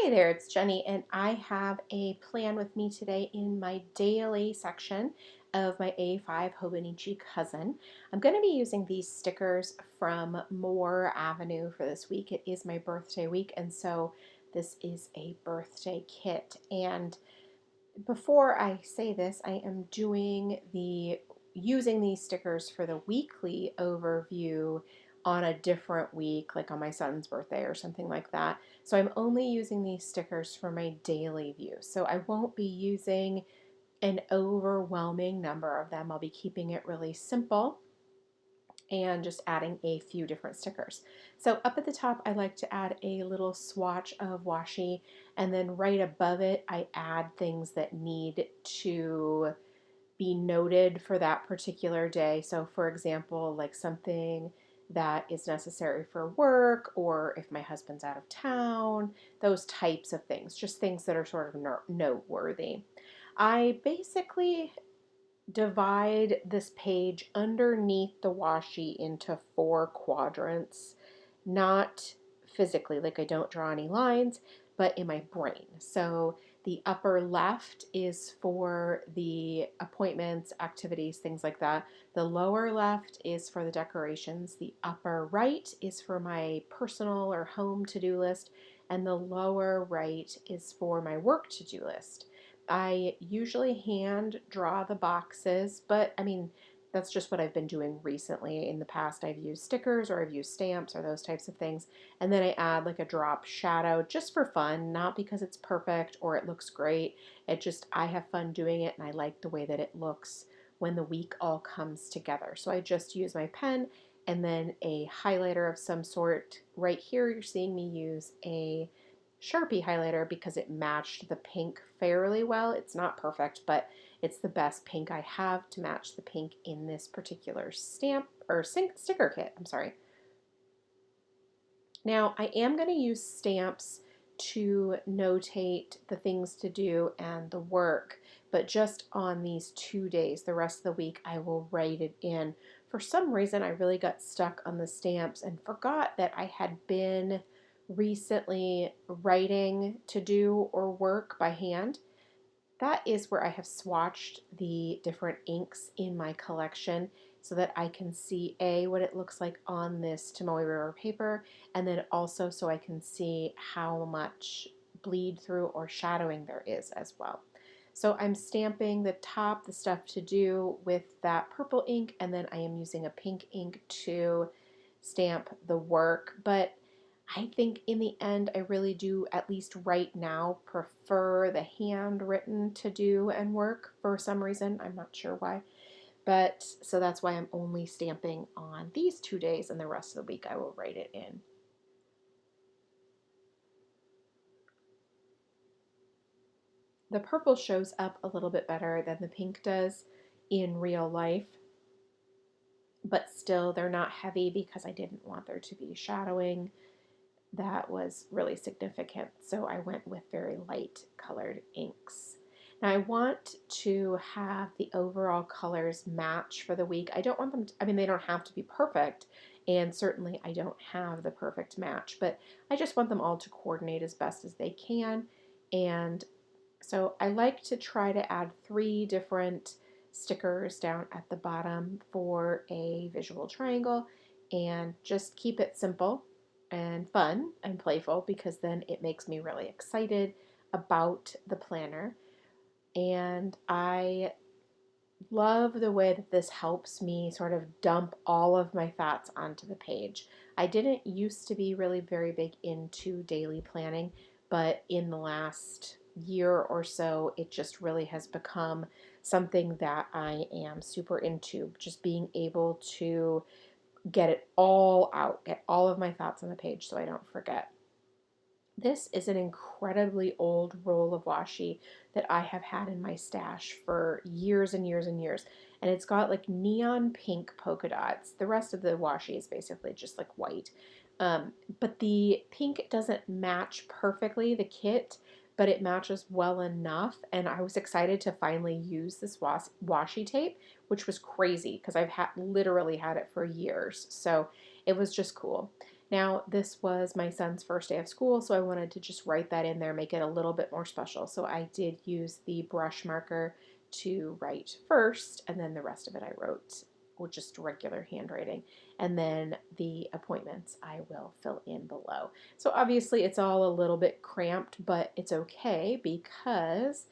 Hey there, it's Jenny, and I have a plan with me today in my daily section of my A5 Hobonichi Cousin. I'm going to be using these stickers from Moore Avenue for this week. It is my birthday week, and so this is a birthday kit. And before I say this, I am using these stickers for the weekly overview on a different week, like on my son's birthday or something like that. So I'm only using these stickers for my daily view. So I won't be using an overwhelming number of them. I'll be keeping it really simple and just adding a few different stickers. So up at the top, I like to add a little swatch of washi, and then right above it, I add things that need to be noted for that particular day. So for example, like something that is necessary for work, or if my husband's out of town, those types of things, just things that are sort of noteworthy. I basically divide this page underneath the washi into 4 quadrants, not physically, like I don't draw any lines, but in my brain. So the upper left is for the appointments, activities, things like that. The lower left is for the decorations. The upper right is for my personal or home to-do list. And the lower right is for my work to-do list. I usually hand draw the boxes, but I mean, that's just what I've been doing recently. In the past, I've used stickers or I've used stamps or those types of things. And then I add like a drop shadow just for fun, not because it's perfect or it looks great. It just, I have fun doing it and I like the way that it looks when the week all comes together. So I just use my pen and then a highlighter of some sort. Right here, you're seeing me use a Sharpie highlighter because it matched the pink fairly well. It's not perfect, but it's the best pink I have to match the pink in this particular stamp or sticker kit. I'm sorry. Now I am going to use stamps to notate the things to do and the work, but just on these 2 days. The rest of the week I will write it in. For some reason I really got stuck on the stamps and forgot that I had been recently writing to do or work by hand. That is where I have swatched the different inks in my collection so that I can see what it looks like on this Tomoe River paper, and then also so I can see how much bleed through or shadowing there is as well. So I'm stamping the top, the stuff to do, with that purple ink, and then I am using a pink ink to stamp the work. But I think in the end, I really do, at least right now, prefer the handwritten to do and work for some reason. I'm not sure why. But so that's why I'm only stamping on these 2 days, and the rest of the week I will write it in. The purple shows up a little bit better than the pink does in real life, but still they're not heavy because I didn't want there to be shadowing that was really significant. So I went with very light colored inks. Now I want to have the overall colors match for the week. I don't want them to, I mean, they don't have to be perfect, and certainly I don't have the perfect match, but I just want them all to coordinate as best as they can. And so I like to try to add 3 different stickers down at the bottom for a visual triangle, and just keep it simple and fun and playful, because then it makes me really excited about the planner. And I love the way that this helps me sort of dump all of my thoughts onto the page. I didn't used to be really very big into daily planning, but in the last year or so, it just really has become something that I am super into, just being able to get it all out, get all of my thoughts on the page so I don't forget. This is an incredibly old roll of washi that I have had in my stash for years and years and years. And it's got like neon pink polka dots. The rest of the washi is basically just like white. But the pink doesn't match perfectly the kit, but it matches well enough. And I was excited to finally use this washi tape, which was crazy because I've literally had it for years. So it was just cool. Now, this was my son's first day of school, so I wanted to just write that in there, make it a little bit more special. So I did use the brush marker to write first, and then the rest of it I wrote with just regular handwriting. And then the appointments I will fill in below. So obviously it's all a little bit cramped, but it's okay because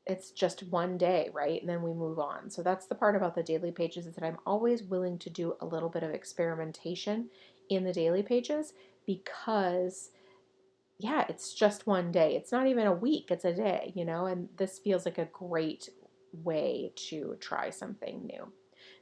it's just one day, right? And then we move on. So that's the part about the daily pages, is that I'm always willing to do a little bit of experimentation in the daily pages because yeah, it's just one day. It's not even a week, it's a day, and this feels like a great way to try something new.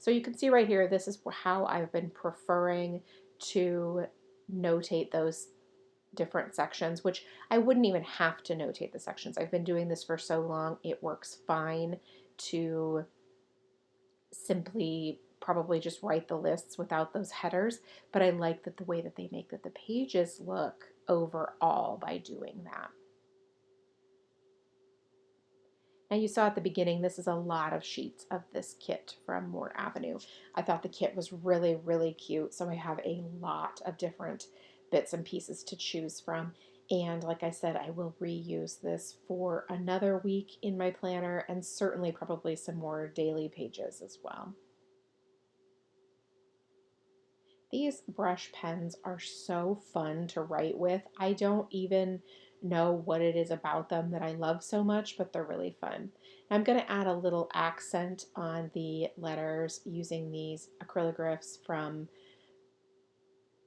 So you can see right here, this is how I've been preferring to notate those different sections, which I wouldn't even have to notate the sections. I've been doing this for so long, it works fine to simply probably just write the lists without those headers, but I like that the way that they make that the pages look overall by doing that. Now you saw at the beginning, this is a lot of sheets of this kit from Moore Avenue. I thought the kit was really, really cute, so I have a lot of different bits and pieces to choose from. And like I said, I will reuse this for another week in my planner and certainly probably some more daily pages as well. These brush pens are so fun to write with. I don't even know what it is about them that I love so much, but they're really fun. I'm going to add a little accent on the letters using these acryligraphs from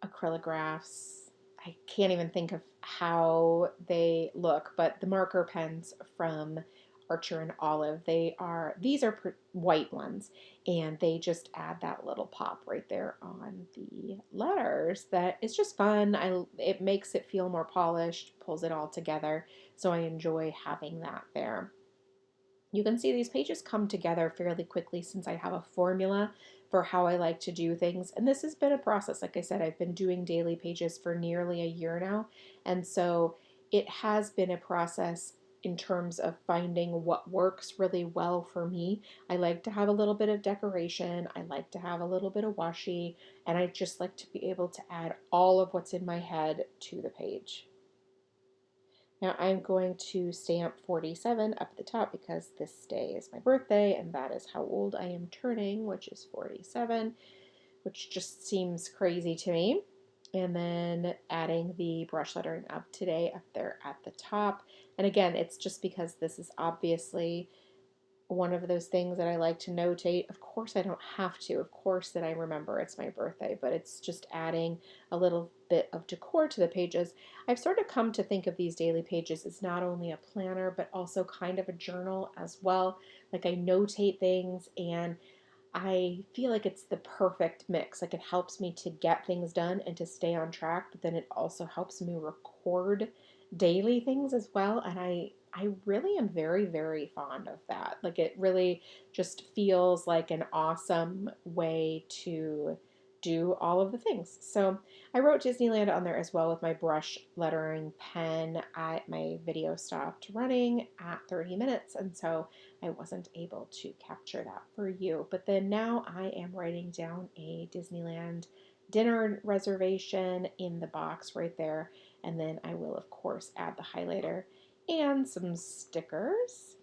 Acryligraphs. I can't even think of how they look, but the marker pens from Archer and Olive, these are white ones, and they just add that little pop right there on the letters that is just fun. It makes it feel more polished, pulls it all together, so I enjoy having that there. You can see these pages come together fairly quickly since I have a formula for how I like to do things. And this has been a process. Like I said, I've been doing daily pages for nearly a year now. And so it has been a process in terms of finding what works really well for me. I like to have a little bit of decoration. I like to have a little bit of washi. And I just like to be able to add all of what's in my head to the page. Now I'm going to stamp 47 up at the top because this day is my birthday and that is how old I am turning, which is 47, which just seems crazy to me. And then adding the brush lettering of today up there at the top. And again, it's just because this is obviously one of those things that I like to notate. Of course, I don't have to. Of course, that I remember it's my birthday, but it's just adding a little bit of decor to the pages. I've sort of come to think of these daily pages as not only a planner, but also kind of a journal as well. Like I notate things and I feel like it's the perfect mix. Like it helps me to get things done and to stay on track, but then it also helps me record daily things as well. And I really am very, very fond of that. Like it really just feels like an awesome way to do all of the things. So I wrote Disneyland on there as well with my brush lettering pen. My video stopped running at 30 minutes, and so I wasn't able to capture that for you. But then now I am writing down a Disneyland dinner reservation in the box right there. And then I will, of course, add the highlighter and some stickers.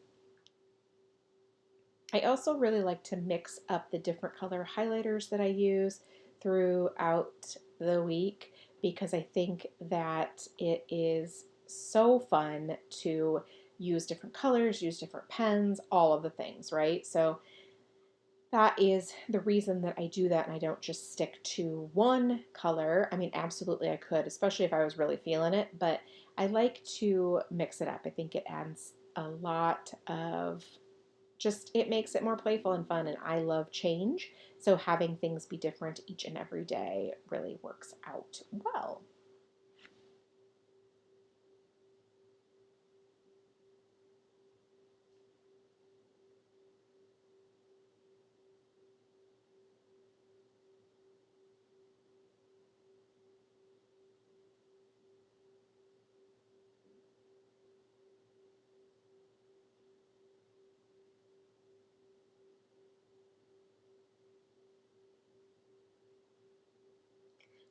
I also really like to mix up the different color highlighters that I use throughout the week because I think that it is so fun to use different colors, use different pens, all of the things, right? So that is the reason that I do that and I don't just stick to one color. I mean, absolutely I could, especially if I was really feeling it, but I like to mix it up. I think it adds a lot of it makes it more playful and fun, and I love change. So having things be different each and every day really works out well.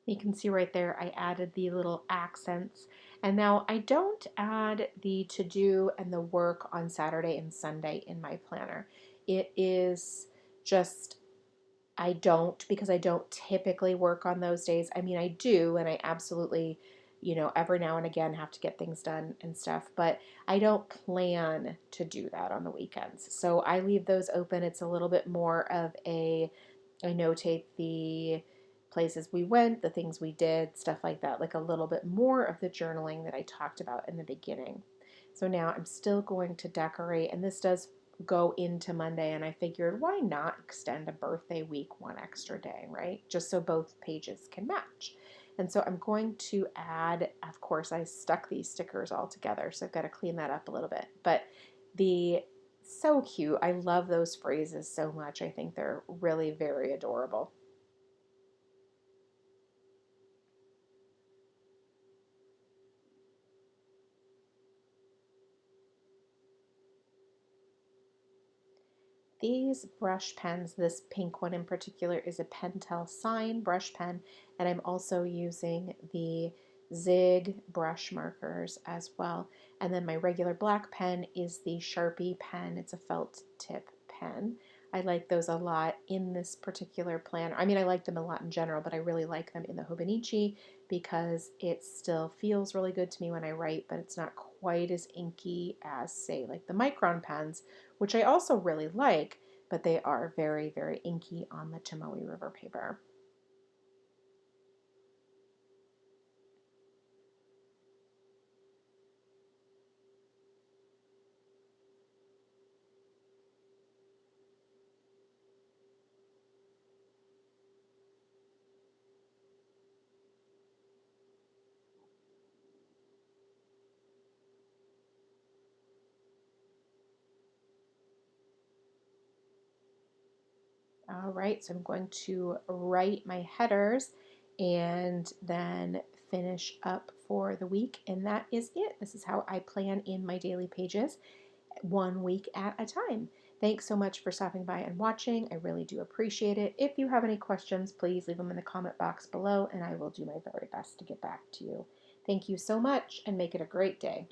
You can see right there, I added the little accents. And now I don't add the to do and the work on Saturday and Sunday in my planner. It is just, I don't, because I don't typically work on those days. I mean, I do, and I absolutely, every now and again have to get things done and stuff, but I don't plan to do that on the weekends. So I leave those open. It's a little bit more of I notate the places we went, the things we did, stuff like that, like a little bit more of the journaling that I talked about in the beginning. So now I'm still going to decorate, and this does go into Monday, and I figured why not extend a birthday week one extra day, right? Just so both pages can match. And so I'm going to add, of course, I stuck these stickers all together, so I've got to clean that up a little bit. But the so cute. I love those phrases so much. I think they're really very adorable. These brush pens, this pink one in particular is a Pentel Sign brush pen, and I'm also using the Zig brush markers as well. And then my regular black pen is the Sharpie pen. It's a felt tip pen. I like those a lot in this particular planner. I mean, I like them a lot in general, but I really like them in the Hobonichi because it still feels really good to me when I write, but it's not quite as inky as, say, like the Micron pens, which I also really like, but they are very, very inky on the Tomoe River paper. All right, so I'm going to write my headers and then finish up for the week, and that is it. This is how I plan in my daily pages, one week at a time. Thanks so much for stopping by and watching. I really do appreciate it. If you have any questions, please leave them in the comment box below, and I will do my very best to get back to you. Thank you so much, and make it a great day.